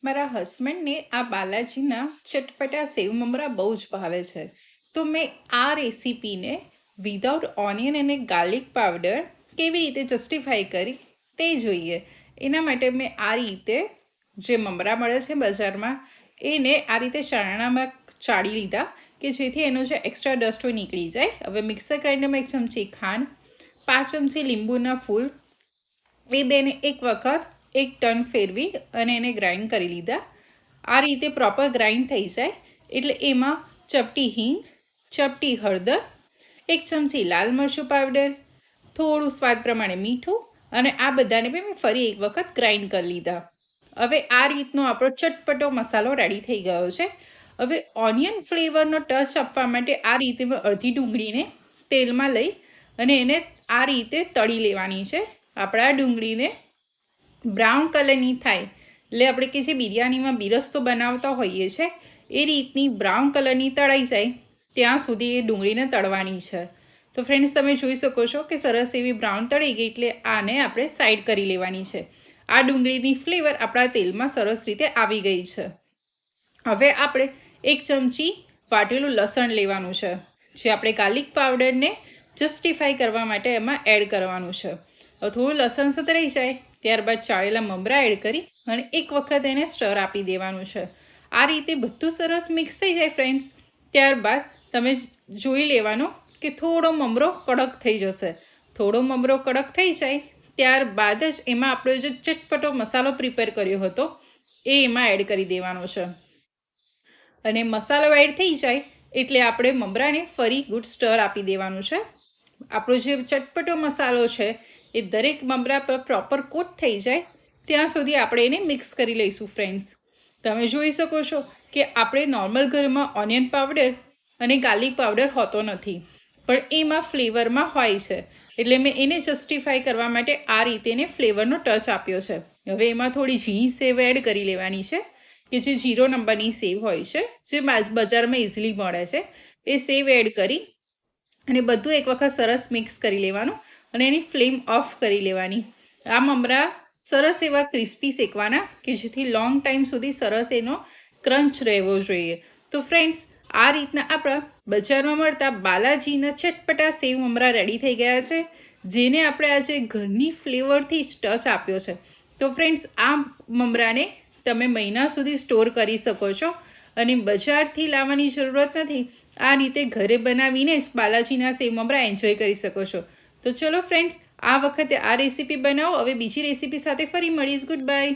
મારા હસબન્ડને આ બાલાજીના ચટપટા સેવ મમરા બહુ જ ભાવે છે. તો મેં આ રેસીપીને વિધાઉટ ઓનિયન અને ગાર્લિક પાવડર કેવી રીતે જસ્ટિફાઈ કરી તે જોઈએ. એના માટે મેં આ રીતે જે મમરા મળે છે બજારમાં એને આ રીતે ચારણામાં ચાળી લીધા કે જેથી એનો જે એક્સ્ટ્રા ડસ્ટ હોય નીકળી જાય. હવે મિક્સર ગ્રાઇન્ડરમાં 1 ચમચી ખાંડ, 5 ચમચી લીંબુના ફૂલ, એ બેને એક વખત એક ટર્ન ફેરવી અને એને ગ્રાઇન્ડ કરી લીધા. આ રીતે પ્રોપર ગ્રાઇન્ડ થઈ જાય એટલે એમાં ચપટી હિંગ, ચપટી હળદર, 1 ચમચી લાલ મરચું પાવડર, થોડું સ્વાદ પ્રમાણે મીઠું અને આ બધાને બી મેં ફરી એક વખત ગ્રાઇન્ડ કરી લીધા. હવે આ રીતનો આપણો ચટપટો મસાલો રેડી થઈ ગયો છે. હવે ઓનિયન ફ્લેવરનો ટચ આપવા માટે આ રીતે મેં અડધી ડુંગળીને તેલમાં લઈ અને એને આ રીતે તળી લેવાની છે. આપણા ડુંગળીને બ્રાઉન કલરની થાય એટલે આપણે કે જે બિરયાનીમાં બિરસ્તો બનાવતા હોઈએ છીએ એ રીતની બ્રાઉન કલરની તળાઈ જાય ત્યાં સુધી એ ડુંગળીને તળવાની છે. તો ફ્રેન્ડ્સ, તમે જોઈ શકો છો કે સરસ એવી બ્રાઉન તળી ગઈ એટલે આને આપણે સાઈડ કરી લેવાની છે. આ ડુંગળીની ફ્લેવર આપણા તેલમાં સરસ રીતે આવી ગઈ છે. હવે આપણે 1 ચમચી વાટેલું લસણ લેવાનું છે જે આપણે ગાર્લિક પાવડરને જસ્ટિફાઈ કરવા માટે એમાં એડ કરવાનું છે. હવે થોડું લસણ સતળાઈ જાય ત્યારબાદ ચાળેલા મમરા એડ કરી અને એક વખત એને સ્ટર આપી દેવાનું છે. આ રીતે બધું સરસ મિક્સ થઈ જાય ફ્રેન્ડ્સ, ત્યારબાદ તમે જોઈ લેવાનો કે થોડો મમરો કડક થઈ જશે. થોડો મમરો કડક થઈ જાય ત્યારબાદ જ એમાં આપણે જે ચટપટો મસાલો પ્રિપેર કર્યો હતો એ એમાં એડ કરી દેવાનો છે. અને મસાલો એડ થઈ જાય એટલે આપણે મમરાને ફરી ગુડ સ્ટર આપી દેવાનું છે. આપણો જે ચટપટો મસાલો છે એ દરેક મમરા પર પ્રોપર કોટ થઈ જાય ત્યાં સુધી આપણે એને મિક્સ કરી લઈશું. ફ્રેન્ડ્સ, તમે જોઈ શકો છો કે આપણે નોર્મલ ઘરમાં ઓનિયન પાવડર અને ગાર્લિક પાવડર હોતો નથી, પણ એમાં ફ્લેવરમાં હોય છે એટલે મેં એને જસ્ટિફાઈ કરવા માટે આ રીતે એને ફ્લેવરનો ટચ આપ્યો છે. હવે એમાં થોડી ઝીણી સેવ એડ કરી લેવાની છે કે જે 0 નંબરની સેવ હોય છે જે બજારમાં ઇઝીલી મળે છે. એ સેવ એડ કરી અને બધું એક વખત સરસ મિક્સ કરી લેવાનું અને એની ફ્લેમ ઓફ કરી લેવાની. આ મમરા સરસ એવા ક્રિસ્પી શેકવાના કે જેથી લોંગ ટાઈમ સુધી સરસ એનો ક્રંચ રહેવો જોઈએ. તો ફ્રેન્ડ્સ, આ રીતના આપણા બજારમાં મળતા બાલાજીના ચટપટા સેવ મમરા રેડી થઈ ગયા છે જેને આપણે આજે ઘરની ફ્લેવરથી જ ટચ આપ્યો છે. તો ફ્રેન્ડ્સ, આ મમરાને તમે મહિના સુધી સ્ટોર કરી શકો છો અને બજારથી લાવવાની જરૂરત નથી. આ રીતે ઘરે બનાવીને જ બાલાજીના સેવ મમરા એન્જોય કરી શકો છો. તો ચલો ફ્રેન્ડ્સ, આ વખતે આ રેસીપી બનાવો. હવે બીજી રેસીપી સાથે ફરી મળીશ. Good bye.